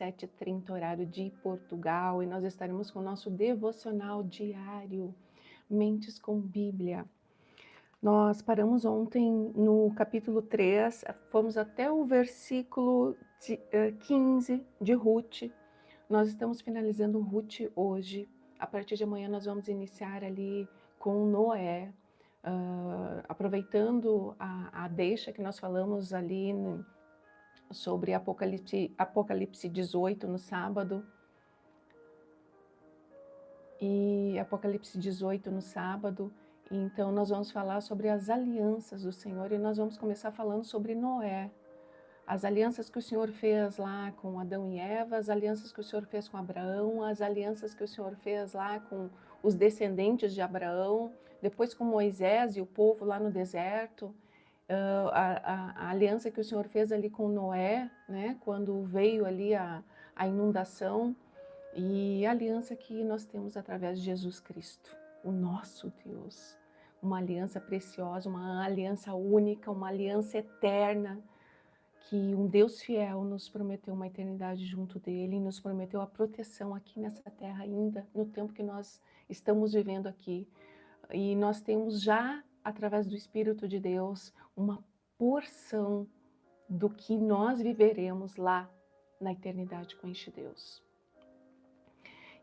7h30, horário de Portugal, e nós estaremos com o nosso devocional diário, Mentes com Bíblia. Nós paramos ontem no capítulo 3, fomos até o versículo 15 de Ruth. Nós estamos finalizando Ruth hoje. A partir de amanhã nós vamos iniciar ali com Noé, aproveitando a deixa que nós falamos ali sobre Apocalipse 18 no sábado. E Apocalipse 18 no sábado. Então nós vamos falar sobre as alianças do Senhor e nós vamos começar falando sobre Noé. As alianças que o Senhor fez lá com Adão e Eva, as alianças que o Senhor fez com Abraão, as alianças que o Senhor fez lá com os descendentes de Abraão, depois com Moisés e o povo lá no deserto, a aliança que o Senhor fez ali com Noé, né, quando veio ali a inundação, e a aliança que nós temos através de Jesus Cristo, o nosso Deus. Uma aliança preciosa, uma aliança única, uma aliança eterna, que um Deus fiel nos prometeu uma eternidade junto dele e nos prometeu a proteção aqui nessa terra ainda, no tempo que nós estamos vivendo aqui. E nós temos já, através do Espírito de Deus, uma porção do que nós viveremos lá na eternidade com este Deus.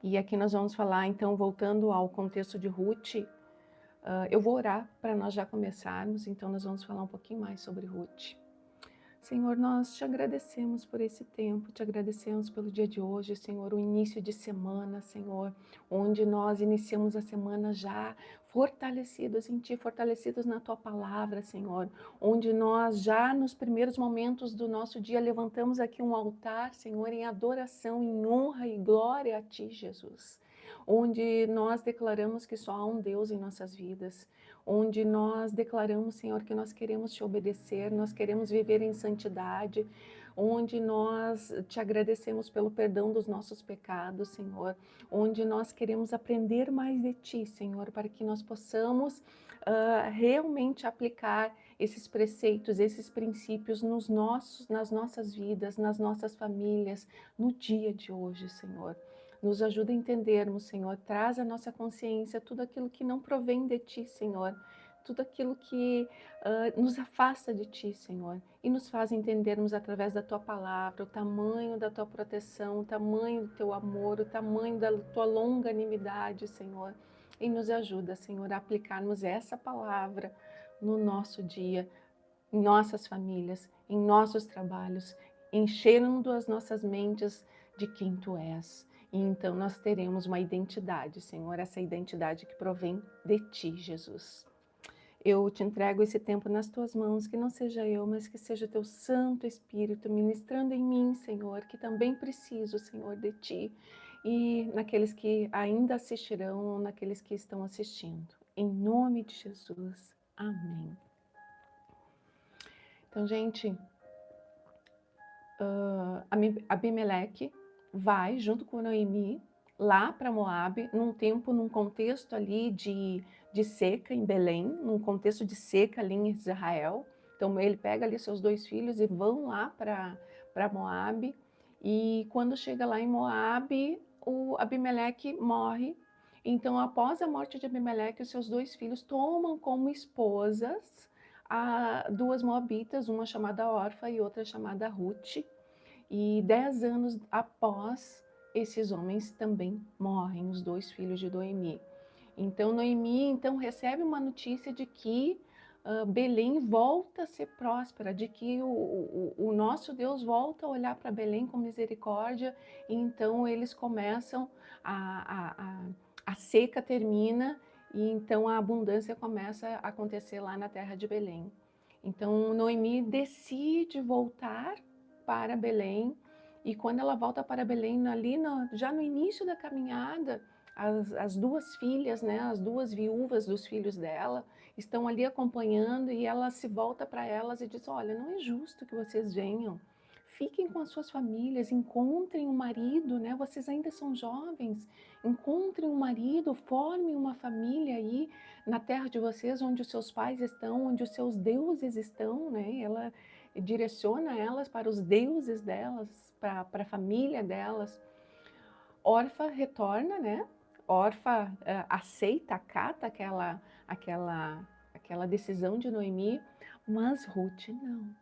E aqui nós vamos falar, então, voltando ao contexto de Ruth, eu vou orar para nós já começarmos, então nós vamos falar um pouquinho mais sobre Ruth. Senhor, nós te agradecemos por esse tempo, te agradecemos pelo dia de hoje, Senhor, o início de semana, Senhor, onde nós iniciamos a semana já fortalecidos em Ti, fortalecidos na Tua palavra, Senhor, onde nós já nos primeiros momentos do nosso dia levantamos aqui um altar, Senhor, em adoração, em honra e glória a Ti, Jesus, onde nós declaramos que só há um Deus em nossas vidas, onde nós declaramos, Senhor, que nós queremos Te obedecer, nós queremos viver em santidade, onde nós Te agradecemos pelo perdão dos nossos pecados, Senhor, onde nós queremos aprender mais de Ti, Senhor, para que nós possamos realmente aplicar esses preceitos, esses princípios nas nossas vidas, nas nossas famílias, no dia de hoje, Senhor. Nos ajuda a entendermos, Senhor, traz à nossa consciência tudo aquilo que não provém de Ti, Senhor, tudo aquilo que nos afasta de Ti, Senhor, e nos faz entendermos através da Tua palavra o tamanho da Tua proteção, o tamanho do Teu amor, o tamanho da Tua longanimidade, Senhor, e nos ajuda, Senhor, a aplicarmos essa palavra no nosso dia, em nossas famílias, em nossos trabalhos, enchendo as nossas mentes de quem Tu és. E então nós teremos uma identidade, Senhor, essa identidade que provém de Ti, Jesus. Eu te entrego esse tempo nas Tuas mãos, que não seja eu, mas que seja o Teu Santo Espírito ministrando em mim, Senhor, que também preciso, Senhor, de Ti, e naqueles que ainda assistirão ou naqueles que estão assistindo. Em nome de Jesus. Amém. Então, gente, Abimeleque vai junto com Noemi lá para Moabe, num contexto ali de seca em Belém, num contexto de seca ali em Israel. Então ele pega ali seus 2 filhos e vão lá para Moabe. E quando chega lá em Moabe, o Abimeleque morre. Então, após a morte de Abimeleque, os seus 2 filhos tomam como esposas a 2 moabitas, uma chamada Orfa e outra chamada Ruth. E 10 anos após, esses homens também morrem, os 2 filhos de Noemi. Então, Noemi recebe uma notícia de que Belém volta a ser próspera, de que o nosso Deus volta a olhar para Belém com misericórdia, e então eles começam, a seca termina, e então a abundância começa a acontecer lá na terra de Belém. Então, Noemi decide voltar para Belém, e quando ela volta para Belém, já no início da caminhada, as 2 filhas, né, as 2 viúvas dos filhos dela, estão ali acompanhando, e ela se volta para elas e diz: olha, não é justo que vocês venham, fiquem com as suas famílias, encontrem um marido, né, vocês ainda são jovens, encontrem um marido, formem uma família aí na terra de vocês, onde os seus pais estão, onde os seus deuses estão, né, direciona elas para os deuses delas, para a família delas. Orfa retorna, né? Orfa aceita, acata aquela decisão de Noemi, mas Ruth não.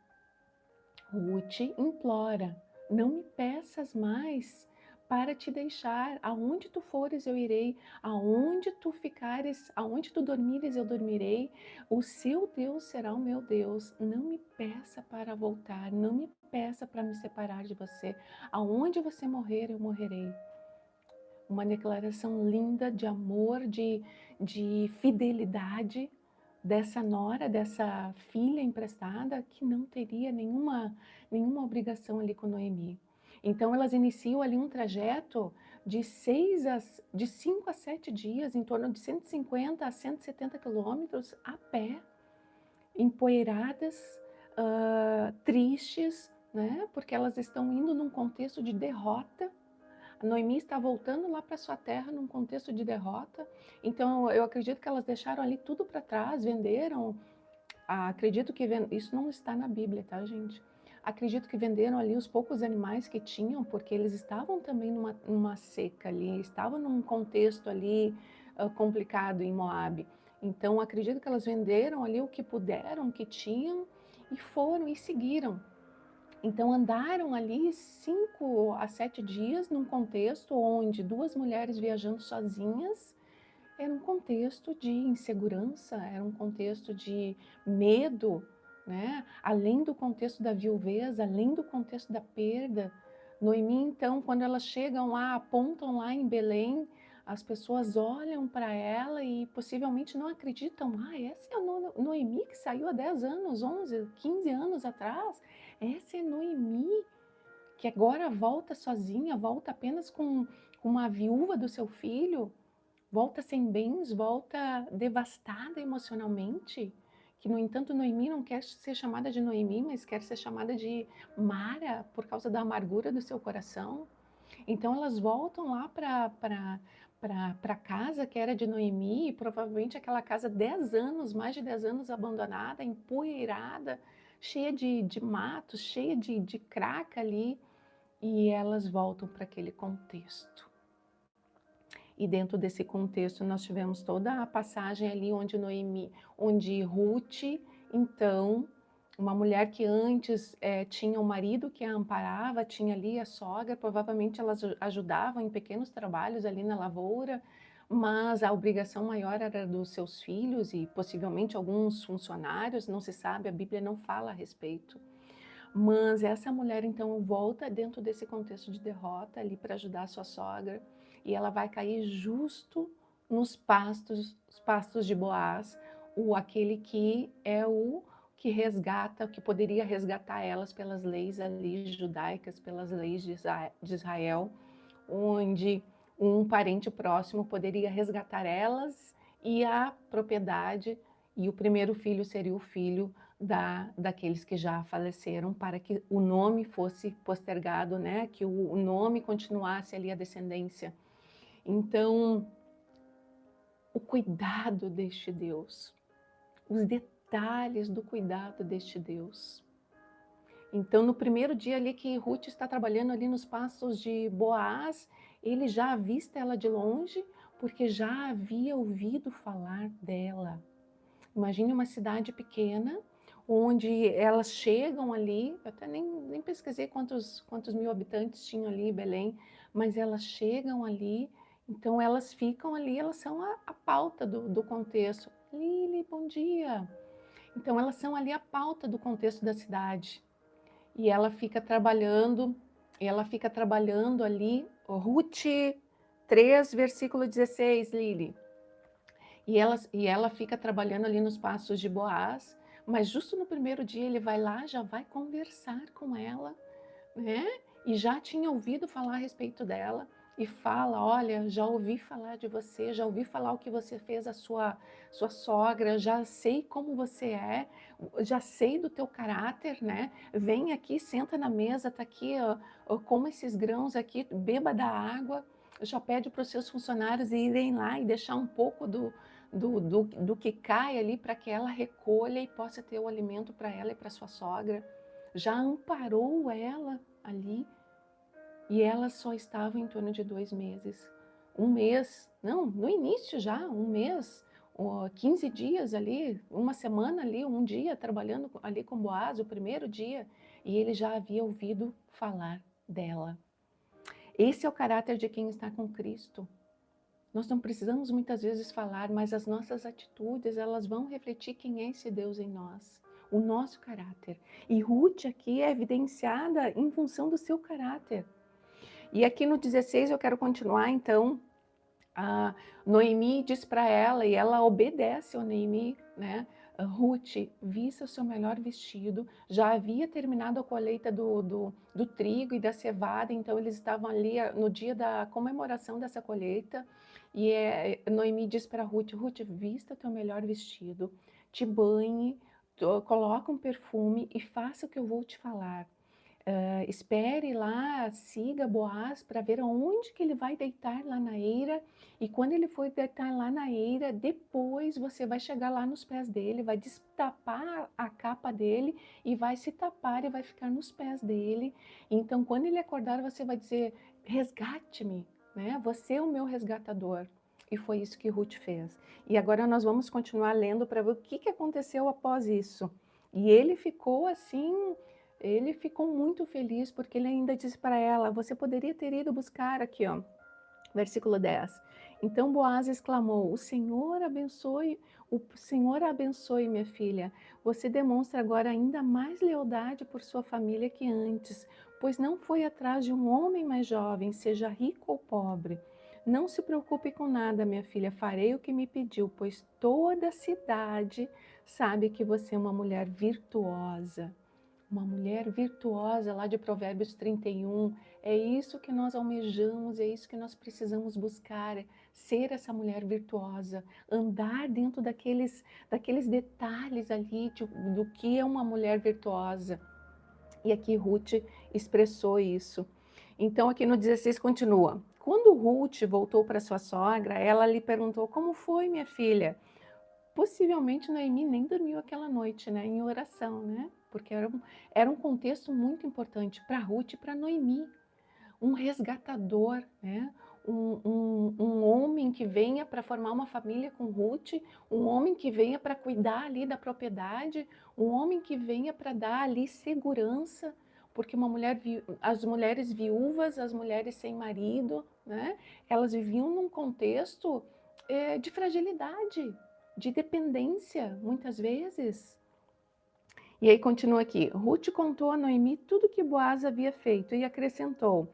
Ruth implora, não me peças mais para te deixar, aonde tu fores eu irei, aonde tu ficares, aonde tu dormires eu dormirei, o seu Deus será o meu Deus, não me peça para voltar, não me peça para me separar de você, aonde você morrer eu morrerei. Uma declaração linda de amor, de fidelidade dessa nora, dessa filha emprestada, que não teria nenhuma obrigação ali com Noemi. Então elas iniciam ali um trajeto de 5 a 7 dias, em torno de 150 a 170 quilômetros a pé, empoeiradas, tristes, né? Porque elas estão indo num contexto de derrota. A Noemi está voltando lá para sua terra num contexto de derrota. Então, eu acredito que elas deixaram ali tudo para trás, venderam. Acredito que isso não está na Bíblia, tá, gente? Acredito que venderam ali os poucos animais que tinham, porque eles estavam também numa seca ali, estavam num contexto ali complicado em Moabe. Então, acredito que elas venderam ali o que puderam, o que tinham, e foram e seguiram. Então andaram ali 5 a 7 dias num contexto onde 2 mulheres viajando sozinhas, era um contexto de insegurança, era um contexto de medo, né? Além do contexto da viuvez, além do contexto da perda. Noemi, então, quando elas chegam lá, apontam lá em Belém, as pessoas olham para ela e possivelmente não acreditam. Essa é a Noemi que saiu há 10 anos, 11, 15 anos atrás. Essa é Noemi, que agora volta sozinha, volta apenas com uma viúva do seu filho, volta sem bens, volta devastada emocionalmente. Que, no entanto, Noemi não quer ser chamada de Noemi, mas quer ser chamada de Mara, por causa da amargura do seu coração. Então, elas voltam lá para casa que era de Noemi, e provavelmente aquela casa 10 anos, mais de 10 anos abandonada, empoeirada, cheia de matos, cheia de craca ali, e elas voltam para aquele contexto. E dentro desse contexto nós tivemos toda a passagem ali onde Ruth, então, uma mulher que antes tinha o marido que a amparava, tinha ali a sogra, provavelmente elas ajudavam em pequenos trabalhos ali na lavoura, mas a obrigação maior era dos seus filhos e possivelmente alguns funcionários, não se sabe, a Bíblia não fala a respeito. Mas essa mulher então volta dentro desse contexto de derrota ali para ajudar a sua sogra, e ela vai cair justo nos pastos de Boaz, aquele que é o que resgata, que poderia resgatar elas pelas leis ali judaicas, pelas leis de Israel, onde um parente próximo poderia resgatar elas e a propriedade, e o primeiro filho seria o filho daqueles que já faleceram, para que o nome fosse postergado, né? Que o nome continuasse ali a descendência. Então, o cuidado deste Deus, os detalhes do cuidado deste Deus. Então, no primeiro dia ali que Ruth está trabalhando ali nos pastos de Boaz, ele já avista ela de longe, porque já havia ouvido falar dela. Imagine uma cidade pequena, onde elas chegam ali, eu até nem pesquisei quantos mil habitantes tinham ali em Belém, mas elas chegam ali, então elas ficam ali, elas são a pauta do contexto. Lili, bom dia! Então elas são ali a pauta do contexto da cidade. E ela fica trabalhando ali, Ruth 3, versículo 16, Lili. E ela fica trabalhando ali nos pastos de Boaz, mas justo no primeiro dia ele vai lá, já vai conversar com ela, né? E já tinha ouvido falar a respeito dela e fala: olha, já ouvi falar de você, já ouvi falar o que você fez à sua sogra, já sei como você é, já sei do teu caráter, né? Vem aqui, senta na mesa, tá aqui, coma esses grãos aqui, beba da água. Já pede para os seus funcionários irem lá e deixar um pouco do que cai ali para que ela recolha e possa ter o alimento para ela e para sua sogra. já amparou ela ali, e ela só estava em torno de 2 meses. Um mês, não, no início já, um mês, 15 dias ali, uma semana ali, um dia trabalhando ali com Boaz, o primeiro dia, e ele já havia ouvido falar dela. Esse é o caráter de quem está com Cristo. Nós não precisamos muitas vezes falar, mas as nossas atitudes, elas vão refletir quem é esse Deus em nós, o nosso caráter. E Ruth aqui é evidenciada em função do seu caráter. E aqui no 16 eu quero continuar, então, a Noemi diz para ela, e ela obedece ao Noemi, né? Ruth, vista o seu melhor vestido, já havia terminado a colheita do trigo e da cevada, então eles estavam ali no dia da comemoração dessa colheita, e Noemi diz para Ruth, Ruth, vista teu melhor vestido, te banhe, coloca um perfume e faça o que eu vou te falar. Espere lá, siga Boaz para ver aonde que ele vai deitar lá na eira, e quando ele for deitar lá na eira, depois você vai chegar lá nos pés dele, vai destapar a capa dele e vai se tapar e vai ficar nos pés dele. Então, quando ele acordar, você vai dizer, resgate-me, né? Você é o meu resgatador. E foi isso que Ruth fez. E agora nós vamos continuar lendo para ver o que aconteceu após isso. E ele ficou assim... Ele ficou muito feliz porque ele ainda disse para ela, você poderia ter ido buscar aqui, ó, versículo 10. Então Boaz exclamou, o Senhor abençoe, minha filha. Você demonstra agora ainda mais lealdade por sua família que antes, pois não foi atrás de um homem mais jovem, seja rico ou pobre. Não se preocupe com nada, minha filha, farei o que me pediu, pois toda a cidade sabe que você é uma mulher virtuosa. Uma mulher virtuosa lá de Provérbios 31, é isso que nós almejamos, é isso que nós precisamos buscar, ser essa mulher virtuosa, andar dentro daqueles detalhes ali do que é uma mulher virtuosa. E aqui Ruth expressou isso. Então aqui no 16 continua, quando Ruth voltou para sua sogra, ela lhe perguntou, como foi, minha filha? Possivelmente Noemi nem dormiu aquela noite, né, em oração, né? Porque era um contexto muito importante para Ruth e para Noemi. Um resgatador, né? Um homem que venha para formar uma família com Ruth, um homem que venha para cuidar ali da propriedade, um homem que venha para dar ali segurança, porque as mulheres viúvas, as mulheres sem marido, né? Elas viviam num contexto de fragilidade, de dependência, muitas vezes. E aí continua aqui, Ruth contou a Noemi tudo que Boaz havia feito e acrescentou,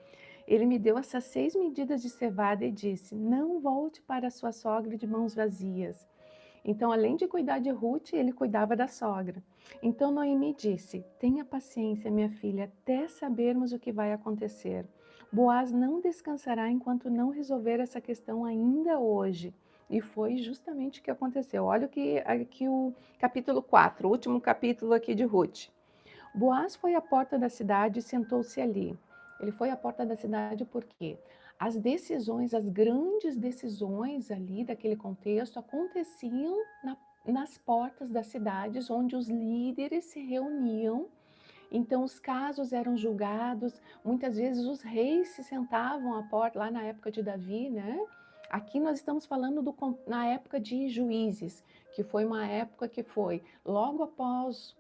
ele me deu essas 6 medidas de cevada e disse, não volte para sua sogra de mãos vazias. Então, além de cuidar de Ruth, ele cuidava da sogra. Então Noemi disse, tenha paciência, minha filha, até sabermos o que vai acontecer. Boaz não descansará enquanto não resolver essa questão ainda hoje. E foi justamente o que aconteceu. Olha aqui o capítulo 4, o último capítulo aqui de Ruth. Boaz foi à porta da cidade e sentou-se ali. Ele foi à porta da cidade porque as decisões, as grandes decisões ali daquele contexto aconteciam nas portas das cidades onde os líderes se reuniam. Então os casos eram julgados, muitas vezes os reis se sentavam à porta, lá na época de Davi, né? Aqui nós estamos falando na época de Juízes, que foi uma época que foi logo após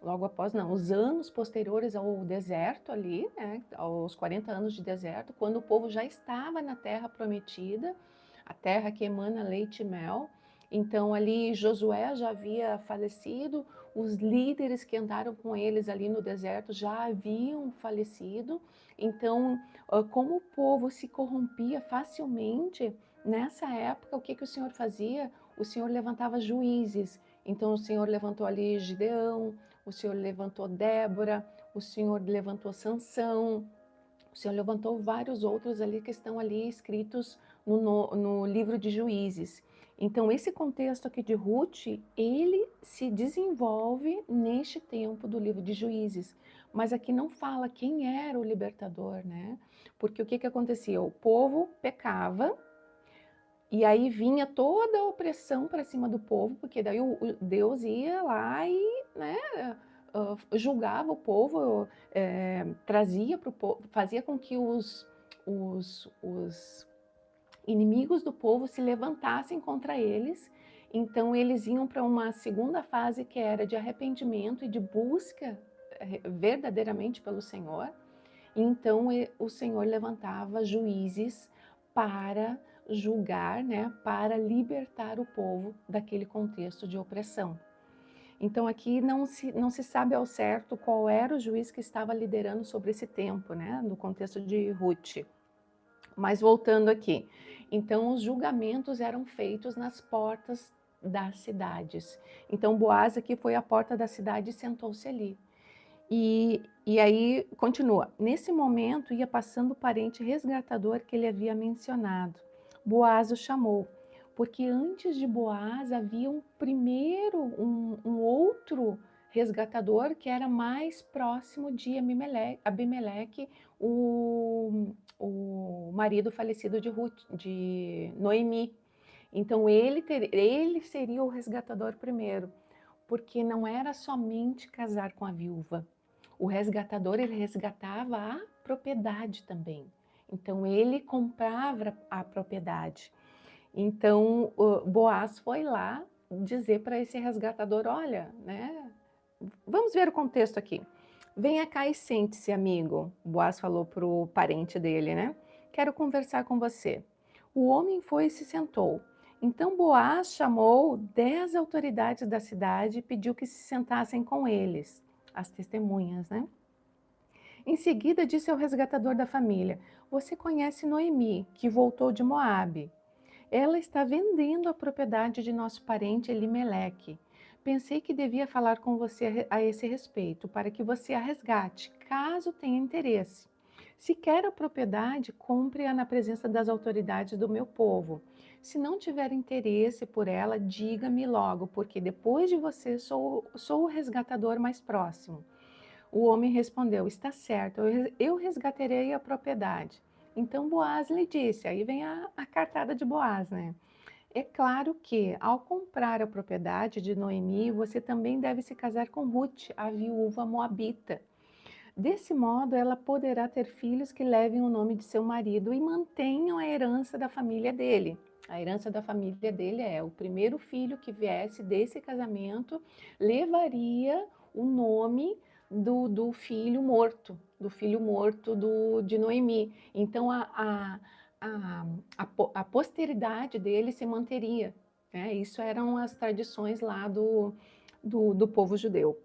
não, os anos posteriores ao deserto ali, né? Aos 40 anos de deserto, quando o povo já estava na terra prometida, a terra que emana leite e mel. Então ali Josué já havia falecido, os líderes que andaram com eles ali no deserto já haviam falecido. Então, como o povo se corrompia facilmente, nessa época, o que o Senhor fazia? O Senhor levantava juízes. Então, o Senhor levantou ali Gideão, o Senhor levantou Débora, o Senhor levantou Sansão, o Senhor levantou vários outros ali que estão ali escritos no livro de Juízes. Então, esse contexto aqui de Ruth, ele se desenvolve neste tempo do livro de Juízes. Mas aqui não fala quem era o libertador, né? Porque o que acontecia? O povo pecava, e aí vinha toda a opressão para cima do povo, porque daí o Deus ia lá e, né, julgava o povo, trazia para o povo, fazia com que os inimigos do povo se levantassem contra eles. Então eles iam para uma segunda fase que era de arrependimento e de busca verdadeiramente pelo Senhor. Então o Senhor levantava juízes para julgar, né, para libertar o povo daquele contexto de opressão. Então aqui não se sabe ao certo qual era o juiz que estava liderando sobre esse tempo, né, no contexto de Ruth. Mas voltando aqui, então os julgamentos eram feitos nas portas das cidades. Então Boaz aqui foi à porta da cidade e sentou-se ali. E aí continua, nesse momento ia passando o parente resgatador que ele havia mencionado. Boaz o chamou, porque antes de Boaz havia um outro resgatador que era mais próximo de Abimeleque, o marido falecido de Noemi. Então ele seria o resgatador primeiro, porque não era somente casar com a viúva. O resgatador, ele resgatava a propriedade também. Então ele comprava a propriedade. Então Boaz foi lá dizer para esse resgatador, olha, né? Vamos ver o contexto aqui. Venha cá e sente-se, amigo. Boaz falou para o parente dele, né? Quero conversar com você. O homem foi e se sentou. Então Boaz chamou 10 autoridades da cidade e pediu que se sentassem com eles, as testemunhas, né? Em seguida disse ao resgatador da família: Você conhece Noemi, que voltou de Moabe? Ela está vendendo a propriedade de nosso parente Elimeleque. Pensei que devia falar com você a esse respeito, para que você a resgate, caso tenha interesse. Se quer a propriedade, compre-a na presença das autoridades do meu povo. Se não tiver interesse por ela, diga-me logo, porque depois de você sou o resgatador mais próximo. O homem respondeu: Está certo, eu resgatarei a propriedade. Então Boaz lhe disse, aí vem a cartada de Boaz, né? É claro que, ao comprar a propriedade de Noemi, você também deve se casar com Ruth, a viúva moabita. Desse modo, ela poderá ter filhos que levem o nome de seu marido e mantenham a herança da família dele. A herança da família dele é o primeiro filho que viesse desse casamento levaria o nome do filho morto, de Noemi. Então a posteridade dele se manteria, né? Isso eram as tradições lá do povo judeu.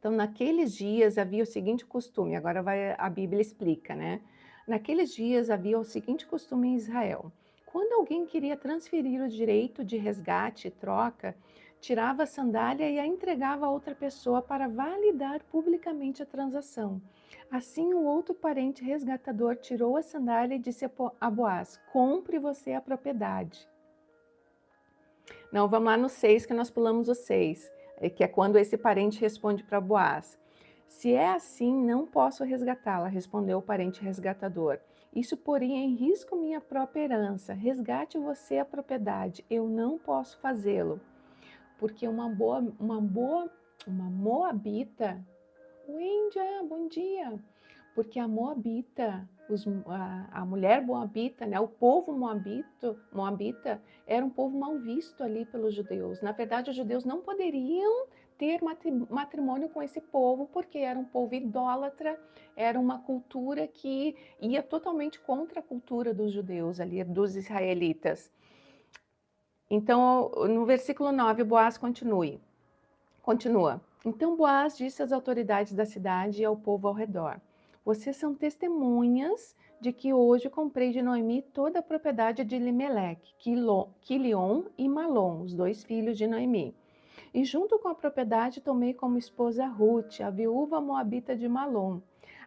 Então, naqueles dias havia o seguinte costume, agora a Bíblia explica, né? Naqueles dias havia o seguinte costume em Israel. Quando alguém queria transferir o direito de resgate e troca, tirava a sandália e a entregava a outra pessoa para validar publicamente a transação. Assim, o outro parente resgatador tirou a sandália e disse a Boaz: Compre você a propriedade. Não, vamos lá no 6, que nós pulamos o 6, que é quando esse parente responde para Boaz. Se é assim, não posso resgatá-la, respondeu o parente resgatador. Isso poria em risco minha própria herança. Resgate você a propriedade. Eu não posso fazê-lo, porque uma moabita. Oi, Índia, bom dia. Porque a moabita, a mulher moabita, né, o povo moabita era um povo mal visto ali pelos judeus. Na verdade, os judeus não poderiam ter matrimônio com esse povo, porque era um povo idólatra, era uma cultura que ia totalmente contra a cultura dos judeus ali, dos israelitas. Então, no versículo 9, Boaz continua. Então Boaz disse às autoridades da cidade e ao povo ao redor: Vocês são testemunhas de que hoje comprei de Noemi toda a propriedade de Elimeleque, Quilion e Malom, os 2 filhos de Noemi. E junto com a propriedade tomei como esposa Ruth, a viúva moabita de Malom.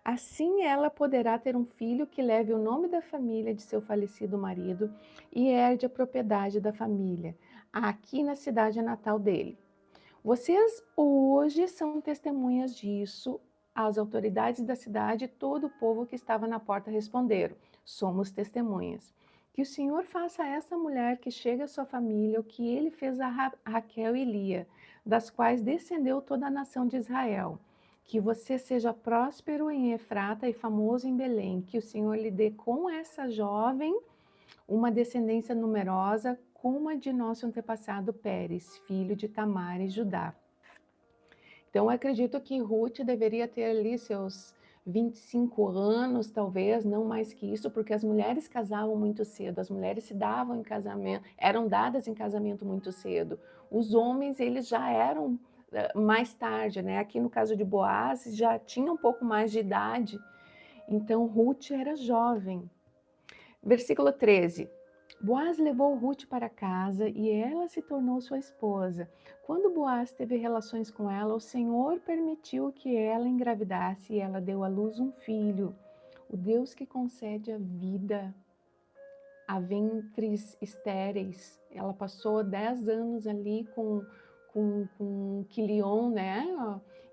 Assim ela poderá ter um filho que leve o nome da família de seu falecido marido e herde a propriedade da família, aqui na cidade natal dele. Vocês hoje são testemunhas disso. As autoridades da cidade e todo o povo que estava na porta responderam: Somos testemunhas. Que o Senhor faça a essa mulher que chega à sua família o que ele fez a Raquel e Lia, das quais descendeu toda a nação de Israel. Que você seja próspero em Efrata e famoso em Belém. Que o Senhor lhe dê com essa jovem uma descendência numerosa, como a de nosso antepassado Pérez, filho de Tamar e Judá. Então, eu acredito que Ruth deveria ter ali seus 25 anos, talvez, não mais que isso, porque as mulheres casavam muito cedo, as mulheres se davam em casamento, eram dadas em casamento muito cedo. Os homens, eles já eram mais tarde, né? Aqui no caso de Boaz, já tinha um pouco mais de idade, então Ruth era jovem. Versículo 13. Boaz levou Ruth para casa e ela se tornou sua esposa. Quando Boaz teve relações com ela, o Senhor permitiu que ela engravidasse e ela deu à luz um filho. O Deus que concede a vida a ventres estéreis. Ela passou 10 anos ali com Quilion, né?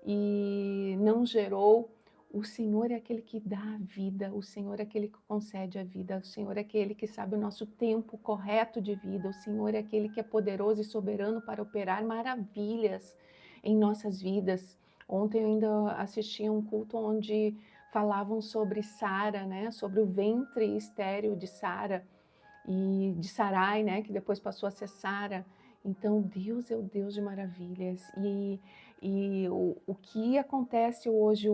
E não gerou. O Senhor é aquele que dá a vida, o Senhor é aquele que concede a vida, o Senhor é aquele que sabe o nosso tempo correto de vida, o Senhor é aquele que é poderoso e soberano para operar maravilhas em nossas vidas. Ontem eu ainda assisti a um culto onde falavam sobre Sara, né? Sobre o ventre estéril de Sara e de Sarai, né, que depois passou a ser Sara. Então, Deus é o Deus de maravilhas. E o que acontece hoje,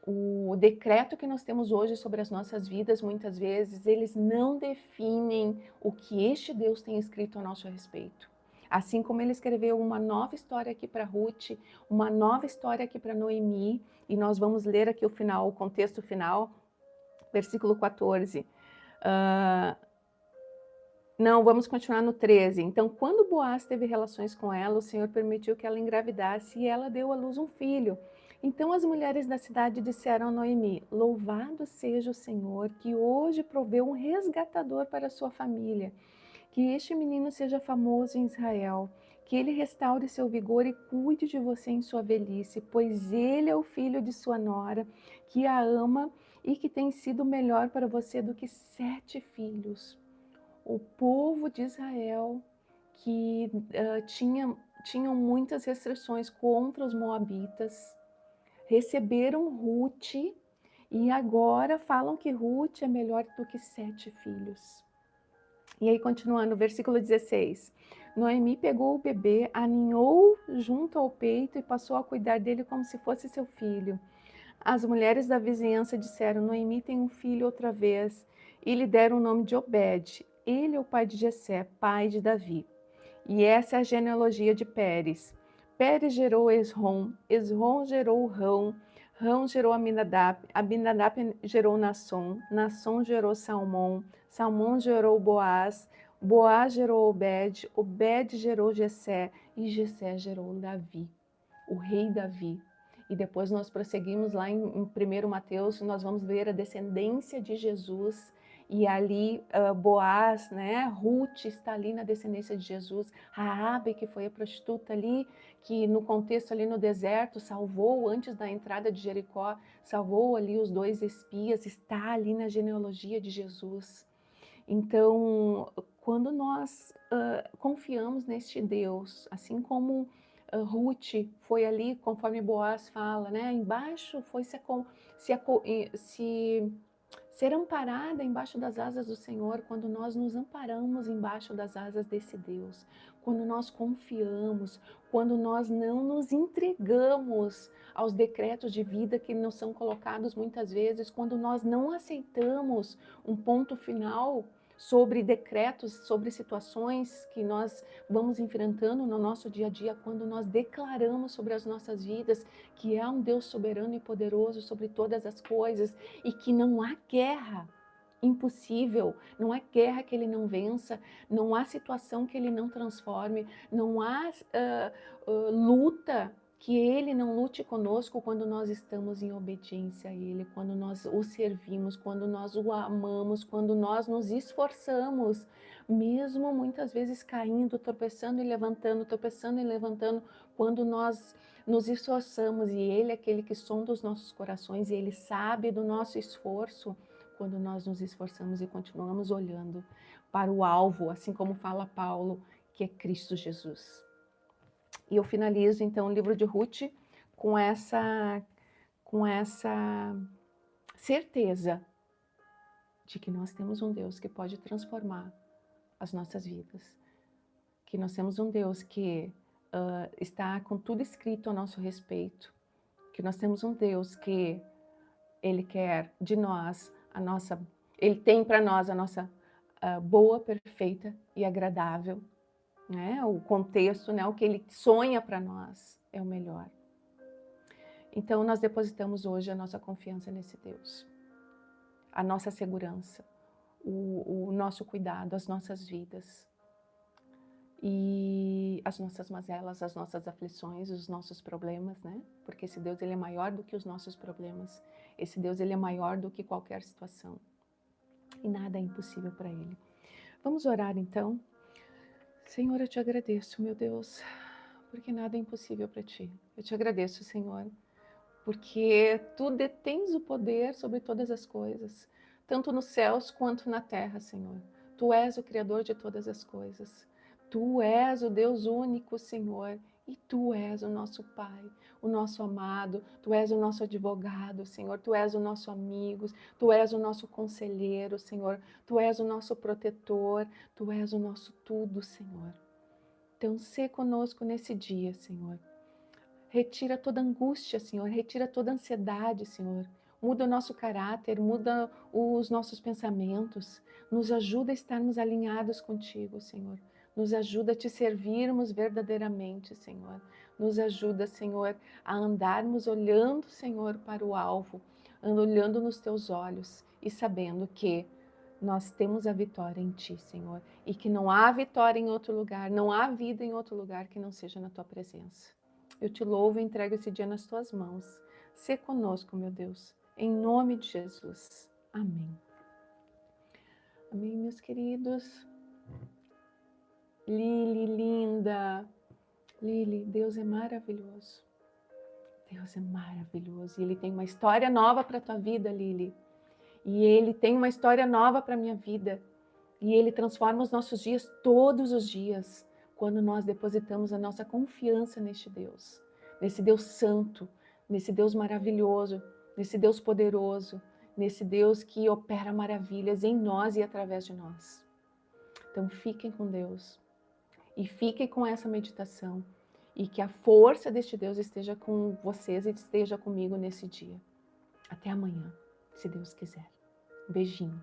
o decreto que nós temos hoje sobre as nossas vidas, muitas vezes, eles não definem o que este Deus tem escrito a nosso respeito. Assim como ele escreveu uma nova história aqui para Ruth, uma nova história aqui para Noemi, e nós vamos ler aqui o final, o contexto final, versículo 14. Não, vamos continuar no 13. Então, quando Boaz teve relações com ela, o Senhor permitiu que ela engravidasse e ela deu à luz um filho. Então as mulheres da cidade disseram a Noemi: Louvado seja o Senhor, que hoje proveu um resgatador para sua família. Que este menino seja famoso em Israel, que ele restaure seu vigor e cuide de você em sua velhice, pois ele é o filho de sua nora, que a ama e que tem sido melhor para você do que 7 filhos. O povo de Israel, que tinham muitas restrições contra os moabitas, receberam Ruth e agora falam que Ruth é melhor do que 7 filhos. E aí, continuando, versículo 16. Noemi pegou o bebê, aninhou junto ao peito e passou a cuidar dele como se fosse seu filho. As mulheres da vizinhança disseram: Noemi tem um filho outra vez, e lhe deram o nome de Obed. Ele é o pai de Jessé, pai de Davi. E essa é a genealogia de Pérez. Pérez gerou Esrom, Esrom gerou Rão, Rão gerou Aminadab, Aminadab gerou Nasson, Nasson gerou Salmão, Salmão gerou Boaz, Boaz gerou Obed, Obed gerou Jessé, e Jessé gerou Davi, o rei Davi. E depois nós prosseguimos lá em 1 Mateus, nós vamos ver a descendência de Jesus, e ali Boaz, né, Ruth está ali na descendência de Jesus, Raabe, que foi a prostituta ali, que no contexto ali no deserto salvou, antes da entrada de Jericó, salvou ali os 2 espias, está ali na genealogia de Jesus. Então, quando nós confiamos neste Deus, assim como Ruth foi ali, conforme Boaz fala, né? Embaixo foi ser amparada embaixo das asas do Senhor, quando nós nos amparamos embaixo das asas desse Deus, quando nós confiamos, quando nós não nos entregamos aos decretos de vida que nos são colocados muitas vezes, quando nós não aceitamos um ponto final sobre decretos, sobre situações que nós vamos enfrentando no nosso dia a dia, quando nós declaramos sobre as nossas vidas que há um Deus soberano e poderoso sobre todas as coisas e que não há guerra impossível, não há guerra que ele não vença, não há situação que ele não transforme, não há luta que ele não lute conosco quando nós estamos em obediência a ele, quando nós o servimos, quando nós o amamos, quando nós nos esforçamos, mesmo muitas vezes caindo, tropeçando e levantando, tropeçando e levantando, quando nós nos esforçamos e ele é aquele que sonda os nossos corações e ele sabe do nosso esforço. quando nós nos esforçamos e continuamos olhando para o alvo, assim como fala Paulo, que é Cristo Jesus. E eu finalizo então o livro de Ruth com essa certeza de que nós temos um Deus que pode transformar as nossas vidas, que nós temos um Deus que está com tudo escrito a nosso respeito, que nós temos um Deus que Ele quer de nós Ele tem para nós a nossa boa, perfeita e agradável, né? O contexto, né? O que Ele sonha para nós é o melhor. Então nós depositamos hoje a nossa confiança nesse Deus, a nossa segurança, o nosso cuidado, as nossas vidas e as nossas mazelas, as nossas aflições, os nossos problemas, né? Porque esse Deus, Ele é maior do que os nossos problemas. Esse Deus, Ele é maior do que qualquer situação. E nada é impossível para Ele. Vamos orar então? Senhor, eu te agradeço, meu Deus, porque nada é impossível para Ti. Eu te agradeço, Senhor, porque Tu detens o poder sobre todas as coisas, tanto nos céus quanto na terra, Senhor. Tu és o Criador de todas as coisas. Tu és o Deus único, Senhor, e Tu és o nosso Pai, o nosso amado, Tu és o nosso advogado, Senhor, Tu és o nosso amigo, Tu és o nosso conselheiro, Senhor, Tu és o nosso protetor, Tu és o nosso tudo, Senhor. Então, sê conosco nesse dia, Senhor. Retira toda angústia, Senhor, retira toda ansiedade, Senhor. Muda o nosso caráter, muda os nossos pensamentos. Nos ajuda a estarmos alinhados contigo, Senhor. Nos ajuda a te servirmos verdadeiramente, Senhor. Nos ajuda, Senhor, a andarmos olhando, Senhor, para o alvo, olhando nos teus olhos e sabendo que nós temos a vitória em Ti, Senhor, e que não há vitória em outro lugar, não há vida em outro lugar que não seja na Tua presença. Eu te louvo e entrego esse dia nas Tuas mãos. Sê conosco, meu Deus, em nome de Jesus. Amém. Amém, meus queridos. Lili, linda. Lili, Deus é maravilhoso. Deus é maravilhoso. E Ele tem uma história nova para a tua vida, Lili. E Ele tem uma história nova para a minha vida. E Ele transforma os nossos dias todos os dias, quando nós depositamos a nossa confiança neste Deus, nesse Deus santo, nesse Deus maravilhoso, nesse Deus poderoso, nesse Deus que opera maravilhas em nós e através de nós. Então fiquem com Deus e fiquem com essa meditação e que a força deste Deus esteja com vocês e esteja comigo nesse dia. Até amanhã, se Deus quiser. Beijinho.